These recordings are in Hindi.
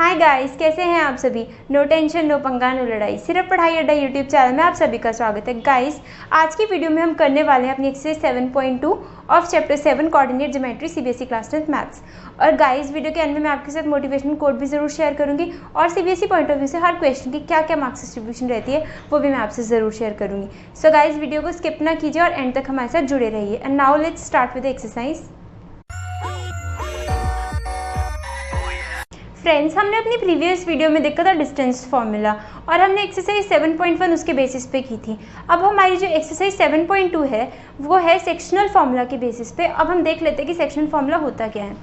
हाय गाइस, कैसे हैं आप सभी। नो टेंशन, नो पंगा, नो लड़ाई, सिर्फ पढ़ाई अड्डा यूट्यूब चैनल में आप सभी का स्वागत है। गाइस, आज की वीडियो में हम करने वाले हैं अपनी exercise 7.2 of chapter 7 coordinate geometry CBSE class 10 maths. और गाइस, वीडियो के अंत में मैं आपके साथ मोटिवेशनल कोड भी जरूर शेयर करूंगी और सीबीएसई पॉइंट ऑफ व्यू से हर क्वेश्चन की क्या क्या मार्क्स डिस्ट्रीब्यूशन रहती है वो भी मैं आपसे जरूर शेयर करूंगी। सो गाइस, वीडियो को स्किप ना कीजिए और एंड तक हमारे साथ जुड़े रहिए। And now let's start with exercise. Friends, हमने अपनी प्रीवियस वीडियो में देखा था डिस्टेंस फॉर्मूला और हमने एक्सरसाइज 7.1 उसके बेसिस पे की थी। अब हमारी जो एक्सरसाइज 7.2 है वो है सेक्शनल फॉर्मूला के बेसिस पे। अब हम देख लेते हैं कि सेक्शनल फॉर्मूला होता क्या है।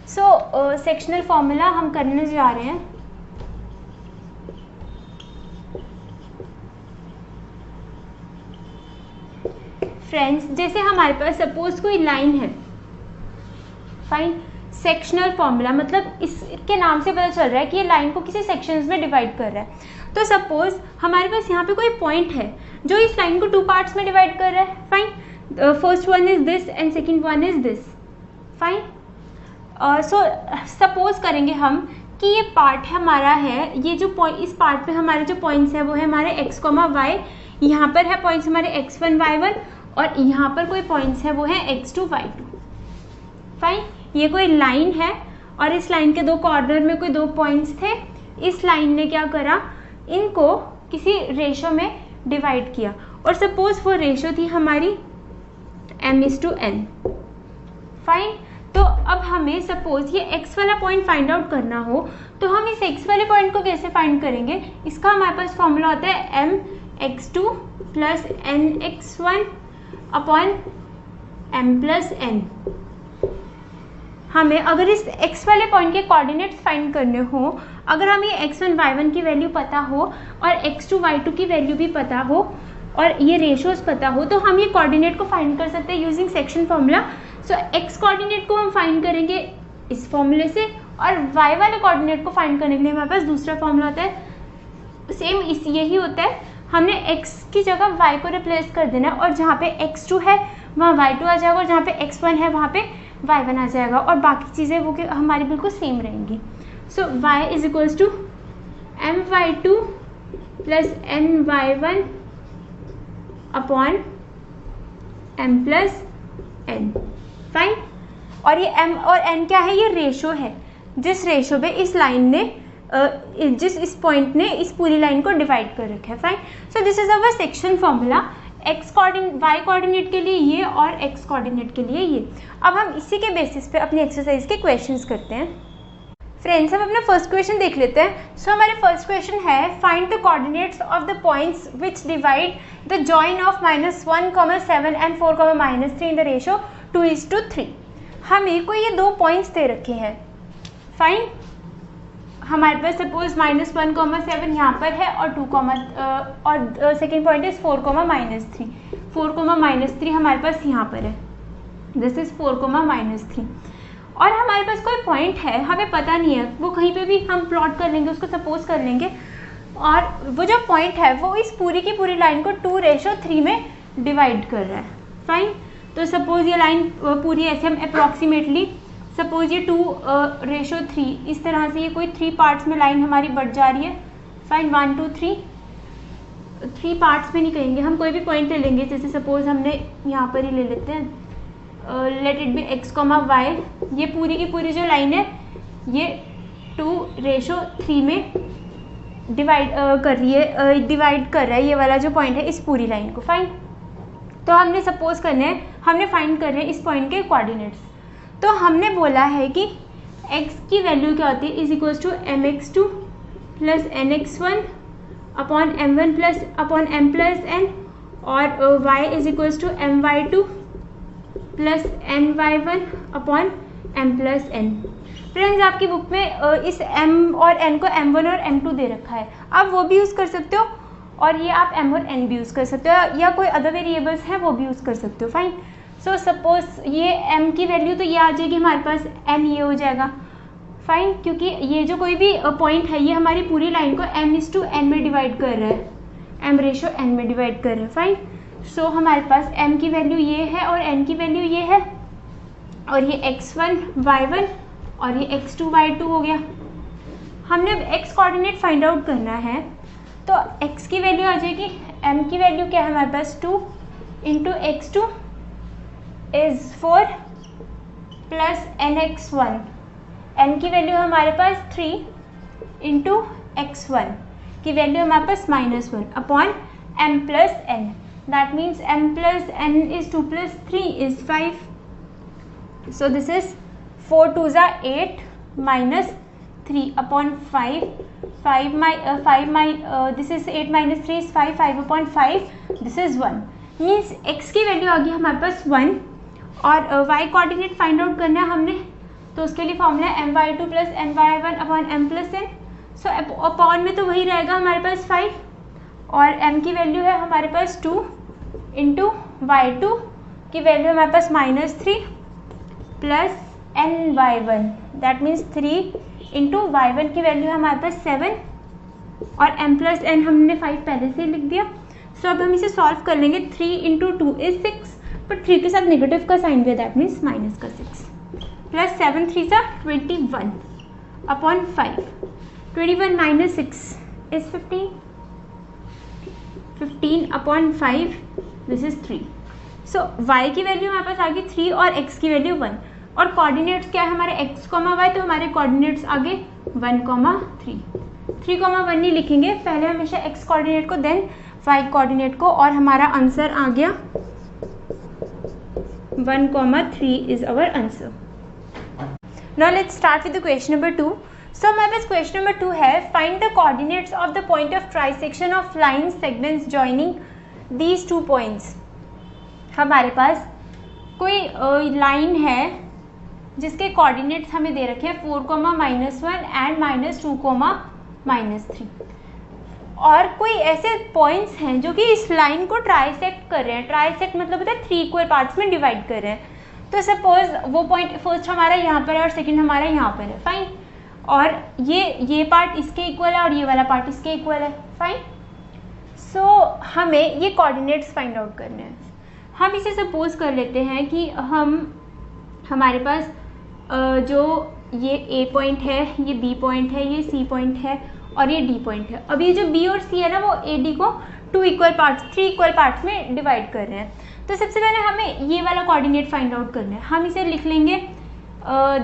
सो सेक्शनल फॉर्मूला हम करने जा रहे हैं। फ्रेंड्स, जैसे हमारे पास सपोज कोई लाइन है, फाइन। सेक्शनल फॉर्मूला मतलब इसके नाम से पता चल रहा है कि ये लाइन को किसी सेक्शंस में डिवाइड कर रहा है। तो सपोज हमारे पास यहाँ पे कोई पॉइंट है जो इस लाइन को 2 पार्ट्स में डिवाइड कर रहा है, fine. First one is this and second one is this, fine. So suppose करेंगे हम कि ये पार्ट हमारा है, ये जो पॉइंट, इस पार्ट पे हमारे जो पॉइंट्स है वो है हमारे x, y। यहाँ पर है पॉइंट्स हमारे x1, y1 और यहाँ पर कोई पॉइंट्स है वो है x2, y2, फाइन। ये कोई लाइन है और इस लाइन के 2 कॉर्नर में कोई 2 पॉइंट्स थे। इस लाइन ने क्या करा, इनको किसी रेशो में डिवाइड किया और सपोज वो रेशो थी हमारी m/n, फाइन। तो अब हमें सपोज ये x वाला पॉइंट फाइंड आउट करना हो तो हम इस x वाले पॉइंट को कैसे फाइंड करेंगे। इसका हमारे पास फॉर्मूला होता है mx2 plus nx1 upon m+n। हमें अगर इस x वाले पॉइंट के कोऑर्डिनेट्स फाइंड करने हो, अगर हमें x1, y1 की वैल्यू पता हो और x2, y2 की वैल्यू भी पता हो और ये रेशियोज पता हो तो हम ये कोऑर्डिनेट को फाइंड कर सकते हैं यूजिंग सेक्शन फॉर्मूला। सो x कोऑर्डिनेट को हम फाइंड करेंगे इस फॉर्मूले से और y वाले कोऑर्डिनेट को फाइंड करने के लिए हमारे पास दूसरा फॉर्मूला होता है। सेम यही होता है, हमने x की जगह y को रिप्लेस कर देना और जहाँ पे x2 है वहाँ y2 आ जाएगा और जहाँ पे x1 है वहाँ पे y1 आ जाएगा और बाकी चीज़ें वो हमारी बिल्कुल सेम रहेंगी। So y is equals to my2 plus ny1 upon m+n, fine. और ये m और n क्या है, ये रेशो है जिस रेशो पे इस लाइन ने इस पॉइंट ने इस पूरी लाइन को डिवाइड कर रखा है, fine. So this is our section formula. x coordinate, y coordinate के लिए ये और x कोऑर्डिनेट के लिए ये। अब हम इसी के बेसिस पे अपनी एक्सरसाइज के क्वेश्चंस करते हैं। फ्रेंड्स, हम अपना फर्स्ट क्वेश्चन देख लेते हैं। सो हमारे फर्स्ट क्वेश्चन है find the coordinates of the points which divide the join of -1, 7 and 4, -3 in the ratio 2:3। हमें कोई ये 2 पॉइंट्स दे रखे हैं, फाइन। हमारे पास सपोज -1, 7 यहाँ पर है और 2, और सेकेंड पॉइंट इज 4, -3। 4, -3 हमारे पास यहाँ पर है, दिस इज 4, -3। और हमारे पास कोई पॉइंट है, हमें पता नहीं है, वो कहीं पे भी हम प्लॉट कर लेंगे, उसको सपोज कर लेंगे और वो जो पॉइंट है वो इस पूरी की पूरी लाइन को 2:3 में डिवाइड कर रहा है, फाइन। तो सपोज ये लाइन पूरी ऐसे हम अप्रॉक्सीमेटली सपोज ये 2:3 इस तरह से ये कोई 3 पार्ट्स में लाइन हमारी बढ़ जा रही है, फाइन। 1 2 3 पार्ट्स में नहीं कहेंगे, हम कोई भी पॉइंट ले लेंगे। जैसे सपोज हमने यहाँ पर ही ले लेते हैं, late it B x, y। ये पूरी की पूरी जो लाइन है ये 2:3 में डिवाइड कर रही है, डिवाइड कर रहा है ये वाला जो पॉइंट है इस पूरी लाइन को, फाइन। तो हमने सपोज करने हैं, हमने फाइंड करने हैं इस पॉइंट के कोऑर्डिनेट्स। तो हमने बोला है कि x की वैल्यू क्या होती है, is equals to mx2 plus nx1 upon m1 plus upon m+n और y is equals to my2 plus ny1 upon m+n। Friends, आपकी बुक में इस m और n को m1 और m2 दे रखा है, आप वो भी यूज़ कर सकते हो और ये आप m और n भी यूज़ कर सकते हो या कोई अदर वेरिएबल्स हैं वो भी यूज़ कर सकते हो, फाइन। सो सपोज ये m की वैल्यू तो ये आ जाएगी हमारे पास, n ये हो जाएगा, फाइन। क्योंकि ये जो कोई भी पॉइंट है ये हमारी पूरी लाइन को m/n में डिवाइड कर रहा है, m/n में डिवाइड कर रहा है, फाइन। सो हमारे पास m की वैल्यू ये है और n की वैल्यू ये है। और ये x1 y1 और ये x2 y2 हो गया। हमने अब x कोऑर्डिनेट फाइंड आउट करना है, तो x की वैल्यू आ जाएगी, m की वैल्यू क्या है हमारे पास 2 into x2 is 4 plus nx1, n की वैल्यू हमारे पास 3 इंटू x1 की वैल्यू हमारे पास -1 upon m plus n, that means m plus n is 2 plus 3 is 5, so this is 4 2s are 8 minus 3 upon 5, this is 8 minus 3 is 5, 5 upon 5 this is 1, means x की वैल्यू आ गई हमारे पास 1 और y कोऑर्डिनेट फाइंड आउट करना है हमने, तो उसके लिए फॉर्मूला है my2 plus my1 upon m plus n, so upon में तो वही रहेगा हमारे पास 5 और m की वैल्यू है हमारे पास 2 इंटू y2 की वैल्यू हमारे पास -3 plus ny1, that means 3 into y1 की वैल्यू है हमारे पास 7 और m प्लस n हमने 5 पहले से लिख दिया। सो अब हम इसे सॉल्व कर लेंगे। 3 इंटू 2 इज 6, पर 3 के साथ नेगेटिव का साइन भी है, दैट मीन्स माइनस का 6 प्लस 7 3 सा 21 upon 5, 21 minus 6 is 15, 15 upon 5 this is 3। So y की वैल्यू हमारे पास आ गई 3 और x की वैल्यू 1 और कोऑर्डिनेट्स क्या है हमारे x, y, तो हमारे कोऑर्डिनेट्स आगे 1, 3, 3, 1 नहीं लिखेंगे, पहले हमेशा x कोऑर्डिनेट को देन y कोऑर्डिनेट को, और हमारा आंसर आ गया 1, 3 is our answer. Now let's start with the question number 2। So हमारे पास क्वेश्चन नंबर 2 है, find the coordinates of the point of trisection of line segments joining these 2 points. हमारे पास कोई लाइन है जिसके कोऑर्डिनेट्स हमें दे रखे हैं 4, -1 एंड -2, -3, और कोई ऐसे पॉइंट्स हैं जो कि इस लाइन को ट्राइसेक्ट कर रहे हैं। ट्राइसेक्ट मतलब होता है 3 इक्वल पार्ट्स में डिवाइड कर रहे हैं। तो सपोज वो पॉइंट फर्स्ट हमारा यहाँ पर है और सेकंड हमारा यहाँ पर है, फाइन, और ये पार्ट इसके इक्वल है और ये वाला पार्ट इसके इक्वल है, फाइन। सो हमें ये कोऑर्डिनेट्स फाइंड आउट करने हैं। हम इसे सपोज कर लेते हैं कि हमारे पास जो ये A पॉइंट है, ये B पॉइंट है, ये C पॉइंट है और ये D पॉइंट है। अब ये जो B और C है ना, वो AD को 3 इक्वल पार्ट्स में डिवाइड कर रहे हैं। तो सबसे पहले हमें ये वाला कोऑर्डिनेट फाइंड आउट करना है। हम इसे लिख लेंगे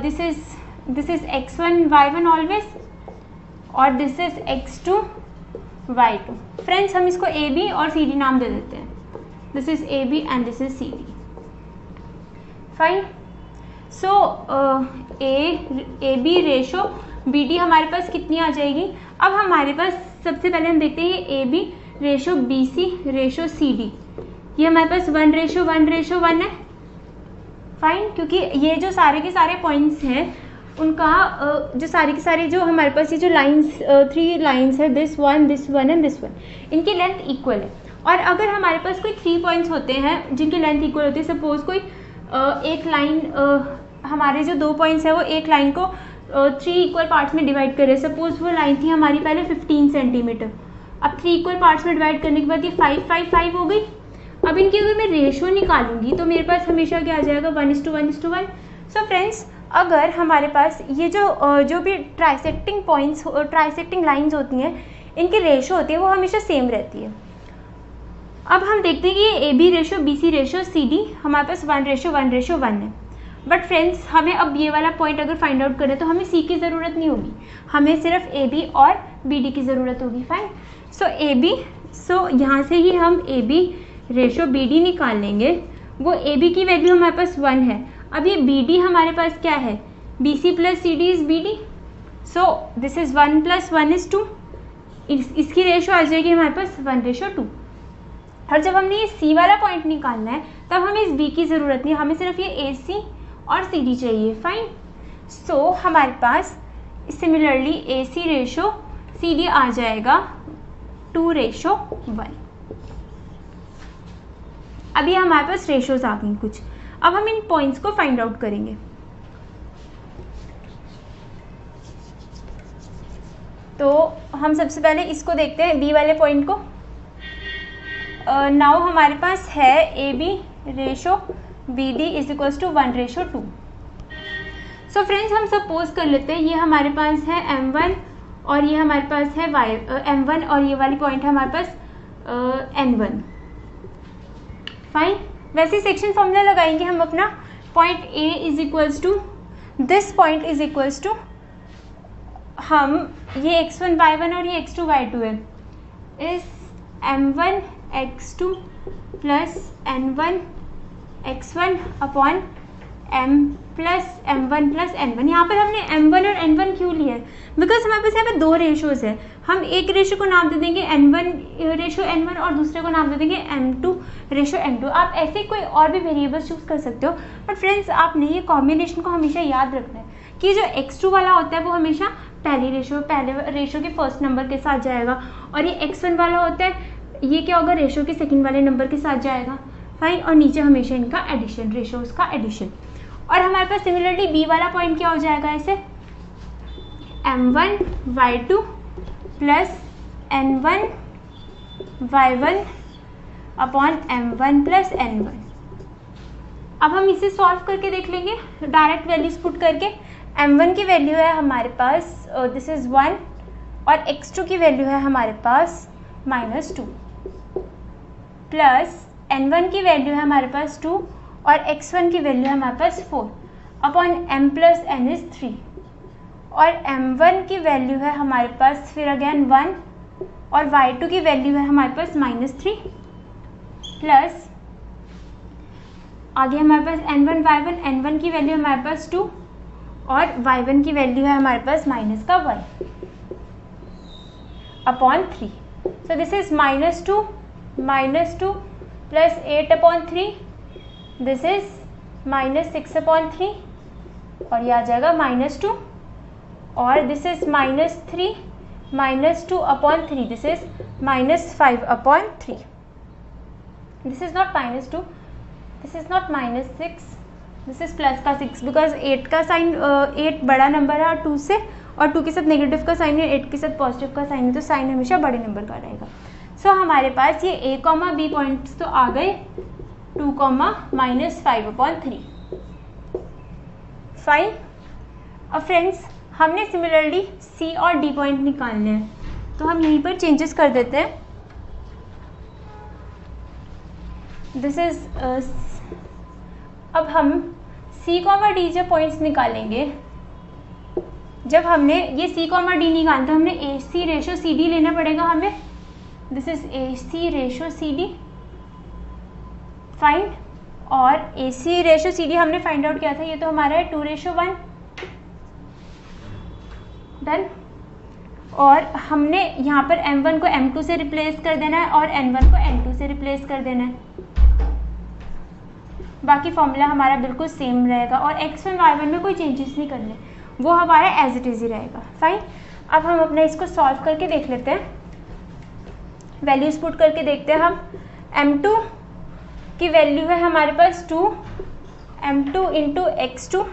this is x1 y1 always और this is x2 y2। Friends हम इसको AB और CD नाम दे देते हैं, this is AB and this is CD, fine. So AB ratio BD हमारे पास कितनी आ जाएगी। अब हमारे पास सबसे पहले हम देखते हैं ये AB ratio BC ratio CD, ये हमारे पास 1:1:1 है, फाइन, क्योंकि ये जो सारे के सारे पॉइंट्स हैं उनका जो सारे के सारे जो हमारे पास ये जो लाइंस 3 लाइंस है, this one and this one, इनकी लेंथ इक्वल है। और अगर हमारे पास कोई 3 पॉइंट्स होते हैं जिनकी लेंथ इक्वल होती है, सपोज कोई एक लाइन हमारे जो 2 पॉइंट्स है वो एक लाइन को 3 इक्वल पार्ट्स में डिवाइड कर रहे हैं। सपोज वो लाइन थी हमारी पहले 15 सेंटीमीटर, अब 3 इक्वल पार्ट्स में डिवाइड करने के बाद ये 5 हो गई। अब इनकी अगर मैं रेशो निकालूंगी तो मेरे पास हमेशा क्या आ जाएगा 1:1:1। सो फ्रेंड्स, अगर हमारे पास ये जो भी ट्राइसेक्टिंग लाइंस होती हैं, इनकी रेशो होती है वो हमेशा सेम रहती है। अब हम देखते हैं कि ये AB ratio BC ratio CD हमारे पास 1:1:1 है। बट फ्रेंड्स, हमें अब ये वाला पॉइंट अगर फाइंड आउट करें तो हमें C की ज़रूरत नहीं होगी, हमें सिर्फ AB और BD की ज़रूरत होगी, फाइन। सो यहाँ से ही हम AB रेशो BD निकाल लेंगे। वो AB की वैल्यू हमारे पास 1 है। अब ये BD हमारे पास क्या है, BC plus CD is BD, so this is 1 + 1 is 2, इसकी रेशो आ जाएगी हमारे पास 1:2। और जब हमने ये C वाला पॉइंट निकालना है तब हमें इस B की ज़रूरत नहीं, हमें सिर्फ ये AC और CD चाहिए, फाइन। सो हमारे पास सिमिलरली AC रेशो CD आ जाएगा 2:1। अभी हमारे पास रेशोज आ गई कुछ। अब हम इन पॉइंट्स को फाइंड आउट करेंगे। तो हम सबसे पहले इसको देखते हैं, B वाले पॉइंट को। नाउ हमारे पास है AB ratio BD is equals to 1:2, so friends हम सपोज कर लेते हैं ये हमारे पास है m1 और ये हमारे पास है m1 और ये वाली पॉइंट है हमारे पास n1। फाइन, वैसे सेक्शन फॉर्मूला लगाएंगे हम अपना। Point A is equals to this point is equals to, हम ये x1 y1 और ये x2 y2 है, इस m1 x2 plus n1 x1 upon m plus m1 plus n1। यहाँ पर हमने m1 और n1 क्यों लिया है? बिकॉज हमारे पास यहाँ पे दो रेशोज है। हम एक रेशो को नाम दे देंगे n1 रेशो n1 और दूसरे को नाम दे देंगे m2 रेशो m2। आप ऐसे कोई और भी वेरिएबल्स चूज कर सकते हो, बट फ्रेंड्स आपने ये कॉम्बिनेशन को हमेशा याद रखना है कि जो x2 वाला होता है वो हमेशा पहले रेशो के फर्स्ट नंबर के साथ जाएगा, और ये x1 वाला होता है ये क्या होगा, रेशो के सेकंड वाले नंबर के साथ जाएगा। फाइन, और नीचे हमेशा इनका एडिशन, रेशोज का एडिशन। और हमारे पास सिमिलरली बी वाला पॉइंट क्या हो जाएगा, ऐसे m1 y2 plus n1 y1 upon m1 plus n1। अब हम इसे सॉल्व करके देख लेंगे डायरेक्ट वैल्यूज पुट करके। m1 की वैल्यू है हमारे पास दिस इज 1 और x2 की वैल्यू है हमारे पास -2 प्लस n1 की वैल्यू है हमारे पास 2 और x1 की वैल्यू है हमारे पास 4 upon m plus n is 3, और m1 की वैल्यू है हमारे पास फिर अगेन 1 और y2 की वैल्यू है हमारे पास -3 प्लस आगे हमारे पास n1 y1, n1 की वैल्यू हमारे पास 2 और y1 की वैल्यू है हमारे पास -1 upon 3। So this is -2 plus 8 upon 3, this is -6 upon 3 और ये आ जाएगा -2, और this is -2 upon 3, this is -5 upon 3। This is not -2, this is not -6, this is plus का 6 बिकॉज 8 का साइन 8 बड़ा नंबर है और 2 से, और 2 के साथ नेगेटिव का साइन है, 8 के साथ पॉजिटिव का साइन है, तो साइन हमेशा बड़े नंबर का रहेगा। सो हमारे पास ये a, b पॉइंट्स तो आ गए 2, -5 अपॉन 3। फाइन। अब फ्रेंड्स हमने सिमिलरली c और d पॉइंट निकालने हैं, तो हम यहीं पर चेंजेस कर देते हैं। दिस इज अब हम c, d जब पॉइंट्स निकालेंगे, जब हमने ये c, d निकालते हैं, हमने ac रेशो cd लेना पड़ेगा हमें। This is ac ratio cd। Fine, और AC रेशो CD हमने फाइंड आउट किया था, ये तो हमारा है 2:1। डन। और हमने यहाँ पर m1 को m2 से रिप्लेस कर देना है और n1 को n2 से रिप्लेस कर देना है। बाकी फॉर्मूला हमारा बिल्कुल सेम रहेगा और x1 y1 में कोई चेंजेस नहीं करने, वो हमारा एज इट इज ही रहेगा। फाइन। अब हम अपना इसको सॉल्व करके देख लेते हैं, वैल्यूज पुट करके देखते हैं हम। m2 की वैल्यू है हमारे पास 2, m2 इंटू x2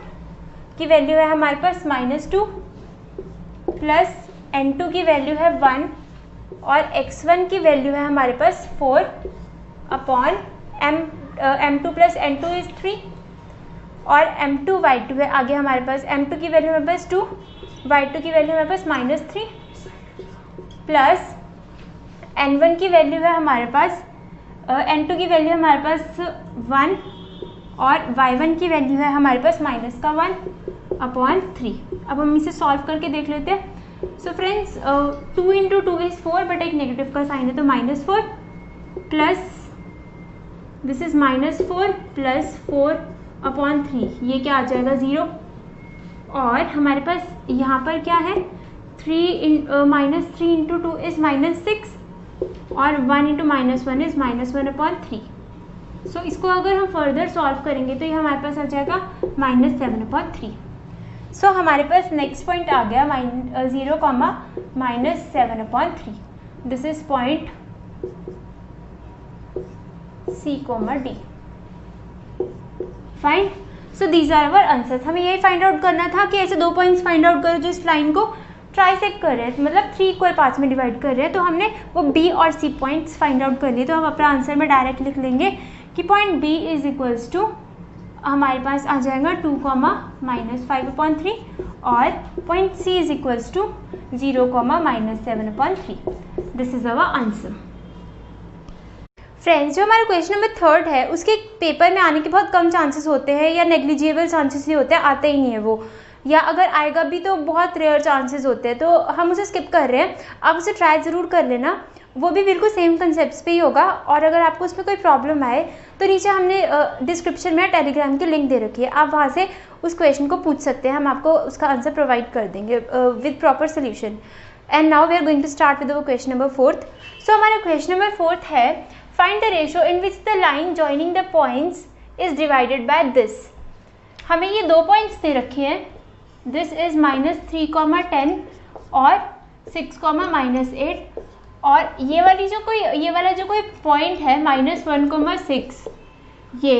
की वैल्यू है हमारे पास -2 प्लस n2 की वैल्यू है 1 और x1 की वैल्यू है हमारे पास 4 upon m2 plus n2 is 3 और m2 y2 है आगे हमारे पास, m2 की वैल्यू हमारे पास 2, y2 की वैल्यू हमारे पास -3 प्लस n1 की वैल्यू है हमारे पास n2 की वैल्यू हमारे पास 1 और y1 की वैल्यू है हमारे पास -1 अपॉन 3। अब हम इसे सॉल्व करके देख लेते हैं। So friends 2 into 2 is 4, but एक नेगेटिव का साइन है तो -4 plus this is -4 plus 4 upon 3, ये क्या आ जाएगा 0। और हमारे पास यहाँ पर क्या है, -3 इंटू 2 इज -6 और 1 इंटू -1 इज -1 अपॉन 3। सो इसको अगर हम फर्दर सॉल्व करेंगे तो ये हमारे पास आ जाएगा -7 अपॉन 3। सो हमारे पास नेक्स्ट पॉइंट आ गया 0, -7 upon 3। This is point C, D। Fine. So these are our answers. हमें यही फाइंड आउट करना था कि ऐसे 2 पॉइंट्स फाइंड आउट करो जो इस लाइन को ट्राइसेक्ट कर रहे हैं, मतलब 3 इक्वल पार्ट्स में डिवाइड कर रहे हैं। तो हमने वो B और C पॉइंट्स फाइंड आउट कर लिए, तो हम अपना आंसर में डायरेक्ट लिख लेंगे कि point B is equals to हमारे पास आ जाएगा 2, -5/3 और point C is equals to 0, -7/3. This is our answer. Friends, जो हमारा क्वेश्चन नंबर 3 है उसके पेपर में आने के बहुत कम चांसेस होते हैं या नेग्लिजिबल चांसेस ही होते हैं, आते ही नहीं है वो, या अगर आएगा भी तो बहुत रेयर चांसेस होते हैं, तो हम उसे स्किप कर रहे हैं. आप उसे ट्राई ज़रूर कर लेना, वो भी बिल्कुल सेम कंसेप्ट पे ही होगा. और अगर आपको उसमें कोई प्रॉब्लम आए तो नीचे हमने डिस्क्रिप्शन में टेलीग्राम की लिंक दे रखी है, आप वहाँ से उस क्वेश्चन को पूछ सकते हैं, हम आपको उसका आंसर प्रोवाइड कर देंगे with proper solution. And now we are going to start with our question number 4. So हमारा क्वेश्चन नंबर 4 है, find the ratio in which the line joining the points is divided by this. हमें ये 2 पॉइंट्स दे रखे हैं, दिस इज -3, 10 और 6, -8. और ये वाला जो कोई पॉइंट है -1, 6, ये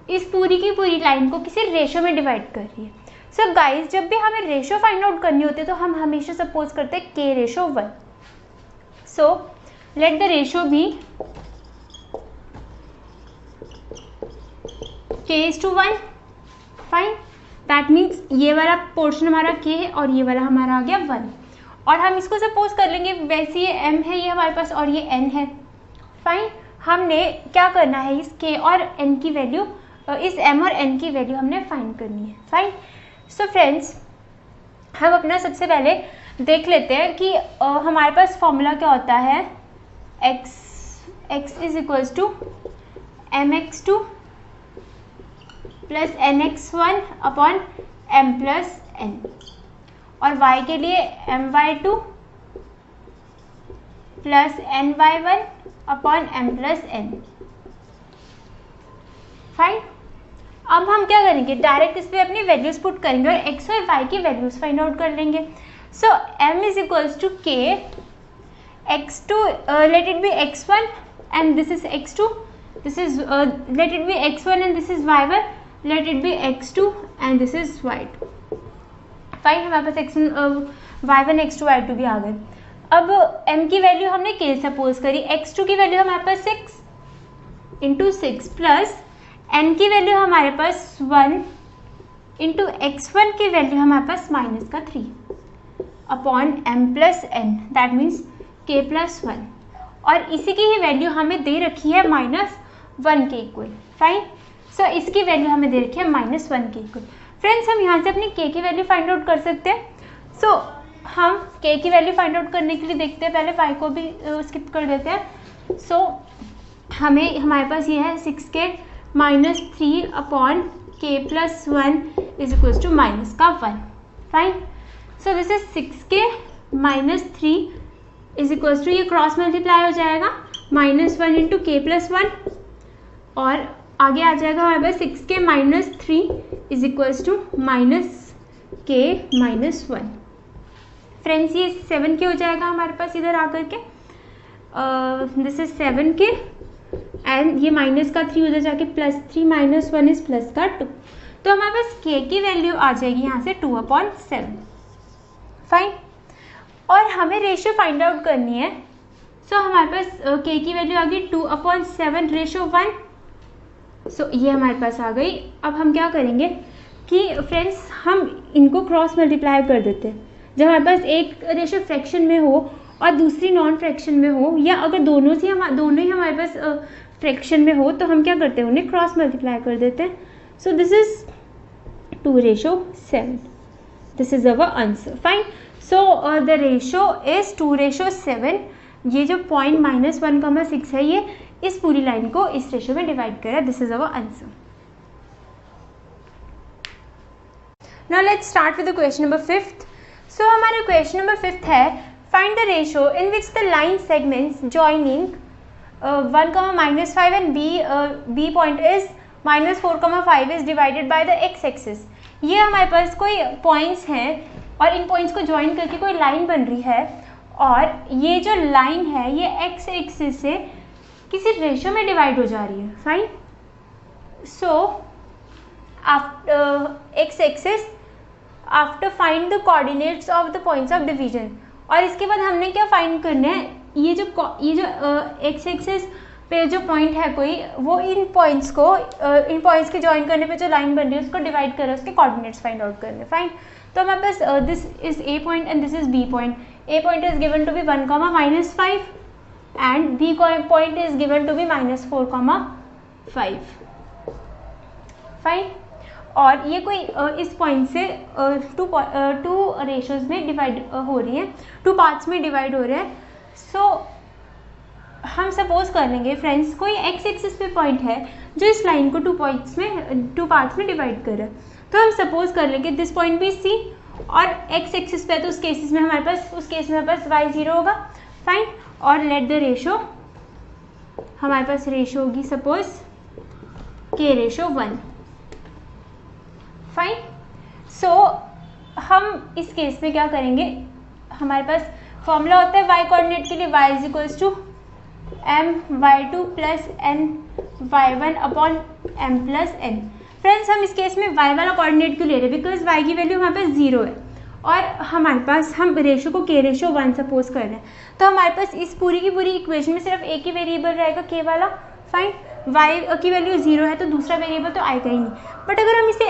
इस पूरी की पूरी लाइन को किसी रेशो में डिवाइड कर रही है. सो गाइज, जब भी हमें रेशो फाइंड आउट करनी होती है तो हम हमेशा सपोज करते हैं k/1. So let the ratio be k/1. Fine, that means ये वाला पोर्शन हमारा k है और ये वाला हमारा आ गया 1. और हम इसको सपोज कर लेंगे, वैसे ये m है ये हमारे पास और ये n है. फाइन, हमने क्या करना है, इस k और n की वैल्यू, इस m और n की वैल्यू हमने फाइंड करनी है. फाइन. सो फ्रेंड्स, हम अपना सबसे पहले देख लेते हैं कि हमारे पास फॉर्मूला क्या होता है. x is equals to mx2 plus nx1 upon m plus n, और y के लिए my2 plus ny1 upon m plus n. Fine. अब हम क्या करेंगे, डायरेक्ट इस पर अपनी वैल्यूज पुट करेंगे और x और y की वैल्यूज फाइंड आउट कर लेंगे. So m is equals to k x2, let it be x1 and this is x2, this is let it be x1 and this is y1, let it be x2 and this is y2. Fine, हमारे पास y1, x2, y2 भी आ गए. अब m की वैल्यू हमने k सपोज करी, x2 की वैल्यू हमारे पास 6 इंटू 6 प्लस n की वैल्यू हमारे पास 1 इंटू x1 की वैल्यू हमारे पास -3 upon m plus n, that means k plus 1. और इसी की ही वैल्यू हमें दे रखी है -1 के इक्वल. फाइन. सो इसकी वैल्यू हमें दे रखी है -1 के इक्वल. फ्रेंड्स, हम यहाँ से अपनी k की वैल्यू फाइंड आउट कर सकते हैं. सो हम k की वैल्यू फाइंड आउट करने के लिए देखते हैं, पहले y को भी स्किप कर देते हैं. सो हमारे पास ये है 6k -3 upon k plus 1 is equals to -1. Fine. So this is 6k -3 is equals to, ये क्रॉस मल्टीप्लाई हो जाएगा, -1 इंटू k प्लस 1, और आगे आ जाएगा हमारे पास 6k -3 is equals to -k -1. Friends, ये 7k हो जाएगा हमारे पास इधर आकर के, दिस इज 7k एंड ये -3 उधर जाके +3 -1 इज +2. तो हमारे पास k की वैल्यू आ जाएगी यहाँ से 2/7. फाइन. और हमें रेशियो फाइंड आउट करनी है. सो हमारे पास k की वैल्यू आ गई 2/7/1. सो ये हमारे पास आ गई. अब हम क्या करेंगे कि फ्रेंड्स, हम इनको क्रॉस मल्टीप्लाई कर देते हैं. जब हमारे पास एक रेशियो फ्रैक्शन में हो और दूसरी नॉन फ्रैक्शन में हो, या अगर दोनों ही हमारे पास फ्रैक्शन में हो, तो हम क्या करते हैं, उन्हें क्रॉस मल्टीप्लाई कर देते हैं. सो this is 2/7. This is our answer. Fine. So the ratio is 2/7. ये जो पॉइंट -1, 6 है, ये इस पूरी लाइन को इस रेशो में डिवाइड करा. This is our answer. Now let's start with the question number 5. सो हमारा क्वेश्चन नंबर 5 है, find the ratio in which the line segments joining 1, -5 and b point is -4, 5 is divided by the x axis. ये हमारे पास कोई पॉइंट्स हैं और इन पॉइंट्स को ज्वाइन करके कोई लाइन बन रही है, और ये जो लाइन है ये x एक्सिस से किसी रेशो में डिवाइड हो जा रही है. Fine. So x axis after find the coordinates of the points of division. और इसके बाद हमने क्या फाइंड करना है, ये जो x एक्सिस पे जो पॉइंट है कोई, वो इन पॉइंट्स के ज्वाइन करने पे जो लाइन बन रही है उसको डिवाइड कर रहा है, उसके कोऑर्डिनेट्स फाइंड आउट करने। फाइन, तो हमारे पास this is A point and this is B point. A point is given to be 1, -5 and B point is given to be -4, 5। Fine, और ये कोई इस पॉइंट से टू रेशोज में डिवाइड हो रही है, 2 पार्ट्स में डिवाइड हो रहे हैं। सो हम सपोज कर लेंगे फ्रेंड्स, कोई एक्स एक्सिस पे पॉइंट है जो इस लाइन को 2 पार्ट्स में डिवाइड कर रहा है। तो हम सपोज कर लेंगे दिस पॉइंट भी सी, और एक्स एक्सिस पे, तो उस केस में हमारे पास y 0 होगा। फाइन, और लेट द रेशो, हमारे पास रेशो होगी सपोज k/1। फाइन, सो हम इस केस में क्या करेंगे, हमारे पास फॉर्मूला होता है y कोऑर्डिनेट के लिए, y = my2 + ny1 m+n। Friends, हम इस केस में y वाला कोऑर्डिनेट क्यों ले रहे हैं, बिकॉज y की वैल्यू हमारे पास 0 है और हमारे पास हम रेशो को k/1 सपोज कर रहे हैं। तो हमारे पास इस पूरी की पूरी इक्वेशन में सिर्फ एक ही वेरिएबल रहेगा k वाला। फाइन, y की वैल्यू 0 है तो दूसरा वेरिएबल तो आएगा ही नहीं। बट अगर हम इसे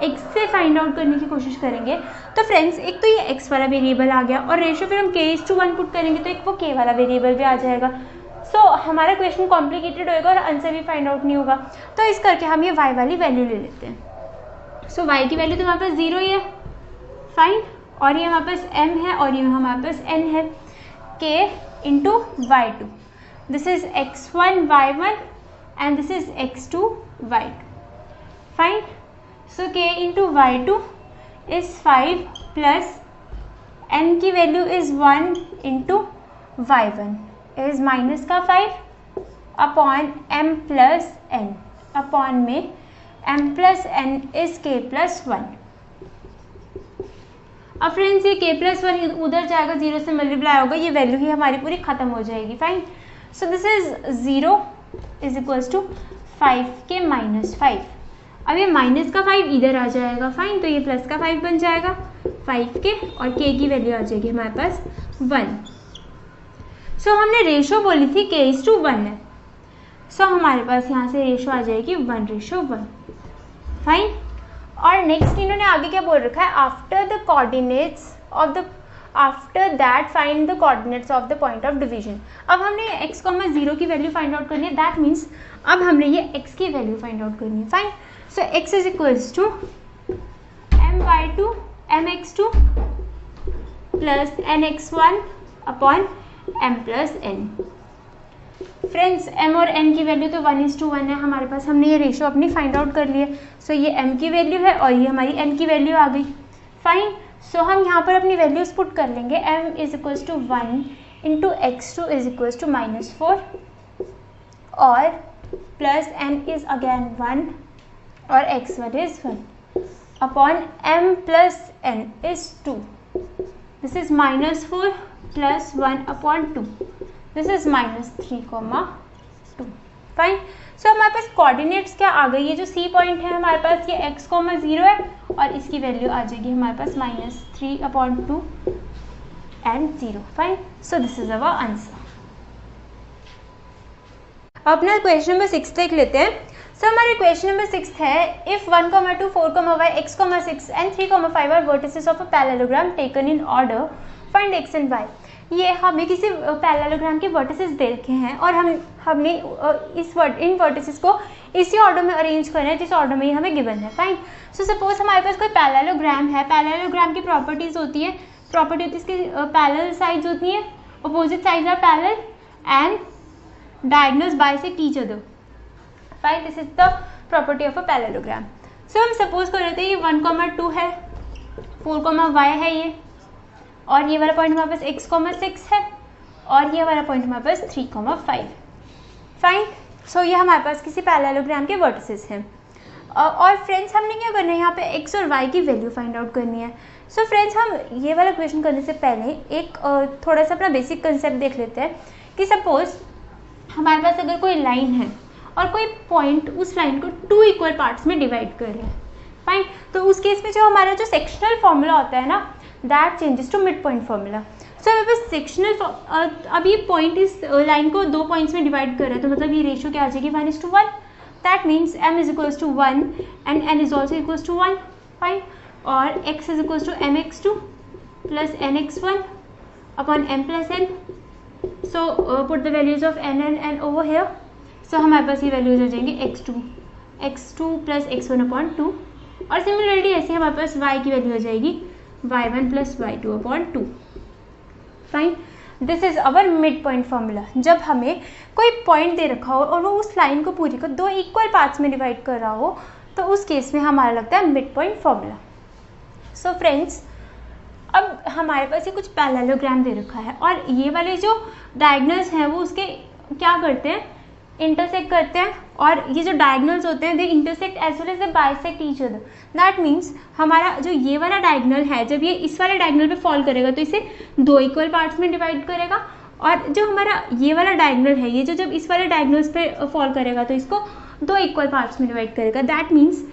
x से फाइंड आउट करने की कोशिश करेंगे तो फ्रेंड्स, एक तो ये x वाला वेरिएबल आ गया और रेशो फिर हम k/1 पुट करेंगे तो एक वो k वाला वेरिएबल भी आ जाएगा। सो हमारा क्वेश्चन कॉम्प्लिकेटेड होएगा और आंसर भी फाइंड आउट नहीं होगा। तो इस करके हम ये y वाली वैल्यू ले लेते हैं। सो y की वैल्यू तो हमारे पास 0 ही है। फाइन, और ये हमारे पास m है और ये हमारे पास n है, k × y2। This is x1 y1 and this is x2 y2. Fine, so k × y2 is 5 plus n की value is 1 × y1 is -5 upon m plus n, upon में m plus n is k+1। अब फ्रेंड्स, ये k+1 उधर जाएगा, 0 से मल्टीप्लाई होगा, ये वैल्यू ही हमारी पूरी खत्म हो जाएगी। Fine, so this is 0 = 5k - 5। अब ये -5 इधर आ जाएगा। फाइन, तो ये +5 बन जाएगा 5k और k की वैल्यू आ जाएगी हमारे पास 1। सो हमने रेशो बोली थी k/1 है, सो हमारे पास यहाँ से रेशो आ जाएगी 1/1। फाइन, और नेक्स्ट इन्होंने आगे क्या बोल रखा है, after that find the coordinates of the point of division. अब हमने x, 0 की वैल्यू फाइंड आउट करनी है। दैट मीन्स अब हमने ये x की वैल्यू फाइंड आउट करनी है। Fine, so x = mx2 + nx1 upon m+n। Friends, m और n की वैल्यू तो 1:1 है हमारे पास, हमने ये रेशो अपनी फाइंड आउट कर ली है। सो ये m की वैल्यू है और ये हमारी n की वैल्यू आ गई। फाइन, सो हम यहाँ पर अपनी वैल्यूज पुट कर लेंगे। m = 1 × x2 = -4 और प्लस n is again 1 और x1 is 1 upon m plus n is 2. This is -4 plus 1 upon 2. This is -3, 2. Fine, so हमारे पास कोऑर्डिनेट्स क्या आ गई, ये जो C पॉइंट है हमारे पास ये x, 0 है और इसकी वैल्यू आ जाएगी हमारे पास -3/2 and 0. Fine, so this is our answer. अपना क्वेश्चन नंबर 6 देख लेते हैं। सो हमारे क्वेश्चन नंबर 6 है, if 1, 2, 4, y, x, 6 and 3, 5 are vertices of a parallelogram taken in order, find x and y. ये हमें किसी पैरेललोग्राम के वर्टिसेस दे रखे हैं और हमने इन वर्टिसेस को इसी ऑर्डर में अरेंज करना है जिस ऑर्डर में ये हमें गिवन है। फाइन, सो सपोज हमारे पास कोई पैरेललोग्राम है। पैरेललोग्राम की प्रॉपर्टीज होती है, इसकी पैरेलल साइड्स होती हैं, opposite sides are parallel and diagonals bisect each other. Fine, this is the property of a parallelogram. So हम सपोज कर रहे थे ये 1, 2 है, 4, y है ये, और ये वाला पॉइंट हमारे पास x, 6 है और ये वाला पॉइंट हमारे पास 3, 5। फाइन, सो ये हमारे पास किसी पैरेललोग्राम के वर्टिसेस हैं। और फ्रेंड्स हमने क्या करना है, यहाँ पे x और y की वैल्यू फाइंड आउट करनी है। सो फ्रेंड्स, हम ये वाला क्वेश्चन करने से पहले एक थोड़ा सा अपना बेसिक कंसेप्ट देख लेते हैं कि सपोज हमारे पास अगर कोई लाइन है और कोई पॉइंट उस लाइन को 2 इक्वल पार्ट्स में डिवाइड कर रहे हैं। फाइन, तो उस केस में जो हमारा जो सेक्शनल फॉर्मूला होता है ना, that changes to mid point formula. So मेरे पास सेक्शनल, अब ये पॉइंट इस लाइन को 2 पॉइंट्स में डिवाइड कर रहा है, तो मतलब ये रेशियो क्या आ जाएगी 1:1. That means m is equals to 1 and n is also equals to 1. Fine. और x is equals to mx2 plus nx1 upon m plus n. So put the values of n and n over here. सो हमारे पास ये वैल्यूज हो जाएंगे x2 प्लस x1 अपॉन 2. और सिमिलरली ऐसे हमारे पास y की वैल्यू हो जाएगी y1 plus y2 upon 2. Fine. This is our mid point formula. जब हमें कोई पॉइंट दे रखा हो और वो उस लाइन को पूरी को 2 इक्वल पार्ट्स में डिवाइड कर रहा हो, तो उस केस में हमारा लगता है mid point formula. So friends, अब हमारे पास ये कुछ पैरेललोग्राम दे रखा है और ये वाले जो डायगोनल्स हैं वो उसके क्या करते हैं, इंटरसेक्ट करते हैं. और ये जो डायगोनल्स होते हैं they intersect as well as they bisect each other. That means हमारा जो ये वाला डायगोनल है, जब ये इस वाले डायगोनल पे फॉल करेगा तो इसे 2 इक्वल पार्ट्स में डिवाइड करेगा. और जो हमारा ये वाला डायगोनल है, ये जो जब इस वाले डायगोनल्स पे फॉल करेगा तो इसको 2 इक्वल पार्ट्स में डिवाइड करेगा. दैट मीन्स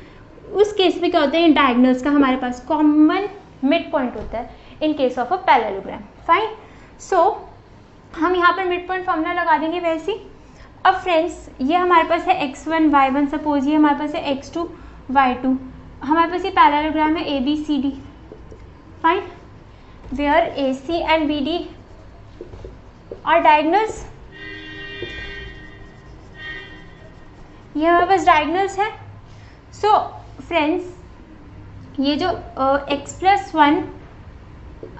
उस केस में क्या होता है, इन डायगोनल्स का हमारे पास कॉमन मिड पॉइंट होता है in case of a parallelogram. Fine. So हम यहाँ पर मिड पॉइंट फॉर्मूला लगा देंगे वैसे ही. अब फ्रेंड्स, ये हमारे पास है x1 y1, सपोज ये हमारे पास है x2 y2. हमारे पास ये पैरेललोग्राम है ABCD. Fine. Where AC and BD are diagonals. ये हमारे पास डायगोनल्स है. सो फ्रेंड्स, ये जो x+1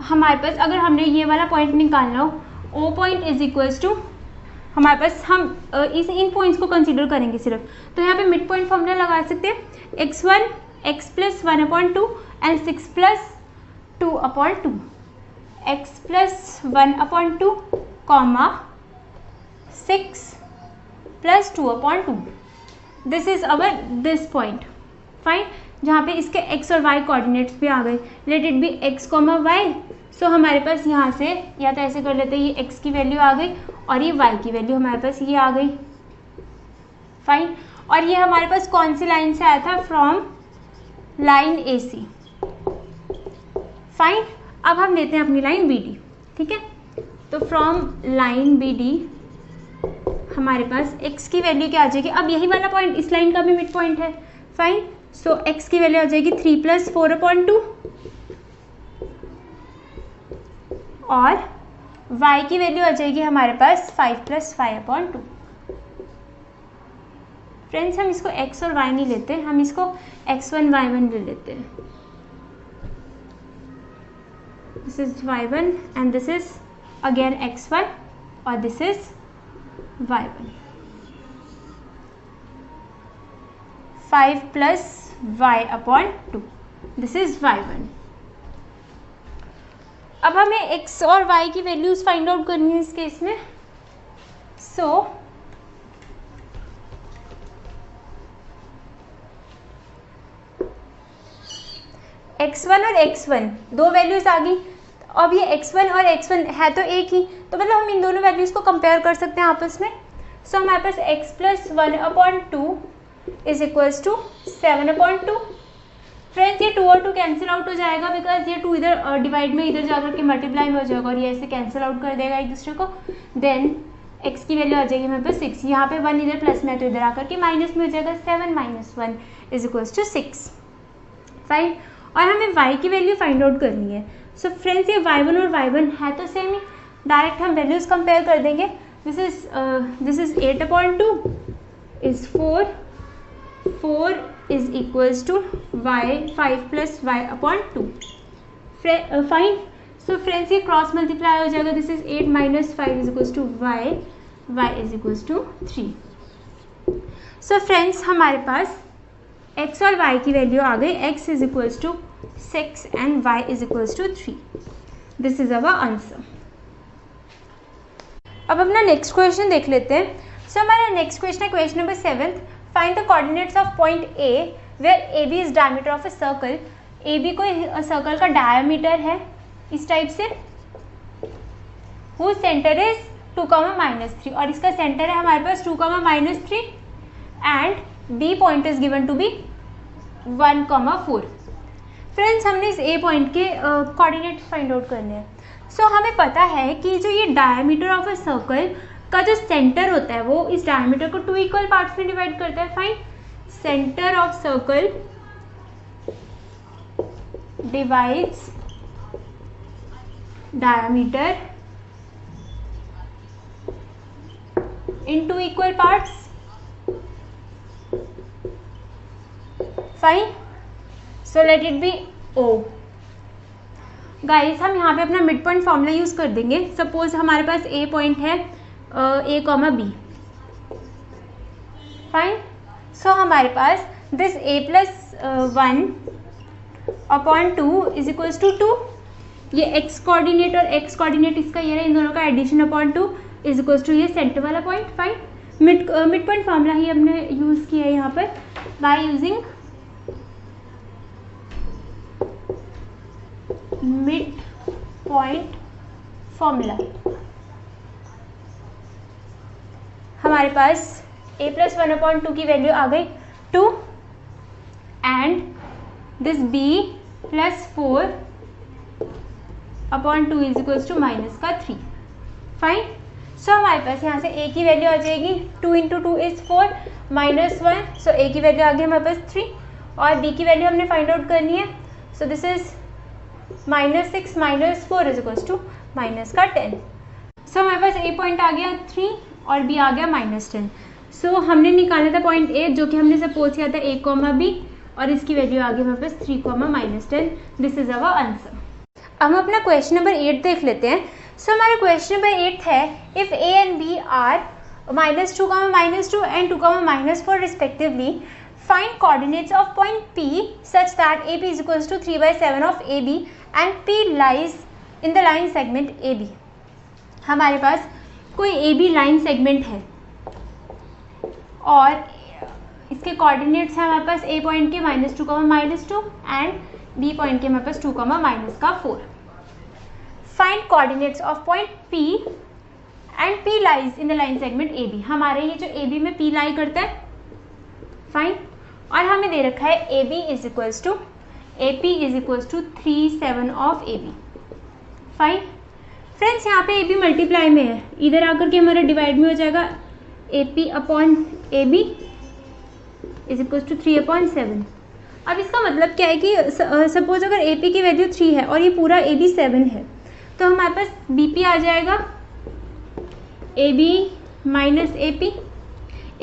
हमारे पास, अगर हमने ये वाला पॉइंट निकालना हो, O point is equals to, हमारे पास हम इन पॉइंट्स को कंसीडर करेंगे सिर्फ, तो यहाँ पे मिड पॉइंट फॉर्मूला लगा सकते हैं x1 x+1 upon 2 and 6+2 upon 2. x+1 upon 2 comma 6+2 upon 2. This is our this point. Fine. जहाँ पे इसके x और y कोऑर्डिनेट्स भी आ गए. Late it B x comma y. सो हमारे पास यहाँ से या तो ऐसे कर लेते हैं, ये x की वैल्यू आ गई और ये y की वैल्यू हमारे पास ये आ गई. फाइन. और ये हमारे पास कौन सी लाइन से आया था, फ्रॉम लाइन AC. फाइन. अब हम लेते हैं अपनी लाइन BD. ठीक है. तो फ्रॉम लाइन BD हमारे पास x की वैल्यू क्या आ जाएगी, अब यही वाला पॉइंट इस लाइन का भी मिड पॉइंट है. फाइन. सो x की वैल्यू आ जाएगी 3+4 अपॉन 2 और y की वैल्यू आ जाएगी हमारे पास 5+5 अपॉन 2. फ्रेंड्स, हम इसको x और y नहीं लेते, हम इसको x1 y1 ले लेते हैं. This is y1 and this is again x1 और this is y1. 5+y upon 2. This is y1. अब हमें x और y की वैल्यूज फाइंड आउट करनी है इस केस में. सो x1 और x1 दो वैल्यूज आ गई. अब ये x1 और x1 है तो एक ही, तो मतलब हम इन दोनों वैल्यूज को कंपेयर कर सकते हैं आपस में. सो हमारे पास x+1 upon 2 is equals to 7 upon 2. Friends, ये 2 और 2 कैंसिल आउट हो जाएगा बिकॉज ये 2 इधर डिवाइड में इधर जाकर के मल्टीप्लाई हो जाएगा और ये ऐसे कैंसिल आउट कर देगा एक दूसरे को. देन x की वैल्यू आ जाएगी हमारे पास 6. यहाँ पे 1 इधर प्लस में है तो इधर आकर के माइनस में हो जाएगा. 7 - 1 इज इक्वल्स टू 6. फाइन. और हमें y की वैल्यू फाइंड आउट करनी है. सो फ्रेंड्स, ये y1 और y1 है तो सेम ही, डायरेक्ट हम वैल्यूज कंपेयर कर देंगे. This is 8 upon 2 is 4 is equals to y 5+y upon 2. Fine. So friends, ये क्रॉस मल्टीप्लाई हो जाएगा. This is 8 - 5 is equals to y is equals to 3. So friends, हमारे पास x और y की वैल्यू आ गई. x is equals to 6 and y is equals to 3. This is our answer. अब अपना नेक्स्ट क्वेश्चन देख लेते हैं. सो हमारा नेक्स्ट क्वेश्चन है question number 7. Find the coordinates of point A where AB is diameter of a circle. AB कोई सर्कल का डायमीटर है इस टाइप से, हुज सेंटर इज 2, -3 और इसका सेंटर है हमारे पास 2, -3 and B point is given to be 1, 4. Friends, हमने इस A पॉइंट के कोऑर्डिनेट्स फाइंड आउट करने हैं. सो हमें पता है कि जो ये डायमीटर ऑफ अ सर्कल का जो सेंटर होता है वो इस डायमीटर को 2 इक्वल पार्ट्स में डिवाइड करता है. Fine. Centre of circle divides diameter in 2 equal parts. Fine. So let it be O. Guys, हम यहाँ पे अपना मिड पॉइंट फॉर्मूला यूज कर देंगे. सपोज हमारे पास A पॉइंट है A, B. फाइन. सो हमारे पास this A plus 1/2 is equals to 2. ये x कोऑर्डिनेट और x कोऑर्डिनेट इसका ये है, इन दोनों का addition upon 2 is equals to ये सेंटर वाला point. Fine. Mid point formula ही हमने यूज किया है यहाँ पर by using mid point formula. हमारे पास a प्लस 1/2 की वैल्यू आ गई 2 and this b plus 4/2 is equals to minus का 3. फाइन. सो हमारे पास यहाँ से a की वैल्यू आ जाएगी 2 × 2 इज 4 -1. सो a की वैल्यू आ गई हमारे पास 3 और b की वैल्यू हमने फाइंड आउट करनी है. So this is -6 - 4 is equals to minus का 10. सो हमारे पास a पॉइंट आ गया 3 और b आ गया -10. सो हमने निकाला था पॉइंट a जो कि हमने सपोज किया था a, b और इसकी वैल्यू आ गई हमारे पास 3, -10. This is our answer. अब हम अपना क्वेश्चन नंबर 8 देख लेते हैं. सो हमारा क्वेश्चन नंबर 8 है if a and b are -2, -2 and 2, -4 respectively, find coordinates of point p such that AP is equals to 3/7 of AB and P lies in the line segment AB. हमारे पास कोई AB लाइन सेगमेंट है और इसके कोऑर्डिनेट्स हैं हमारे पास A पॉइंट के -2, -2 एंड B पॉइंट के हमारे पास 2, -4. Find coordinates of point P and P lies in the line segment AB. हमारे ये जो AB में P लाई करता है. फाइन. और हमें दे रखा है AB is equals to AP is equals to 3/7 of AB. Fine. Friends यहाँ पे AB मल्टीप्लाई में है, इधर आकर के हमारा डिवाइड में हो जाएगा AP/AB इज इक्वल्स टू 3/7. अब इसका मतलब क्या है कि सपोज अगर AP की वैल्यू 3 है और ये पूरा AB 7 है तो हमारे पास BP आ जाएगा AB माइनस AP.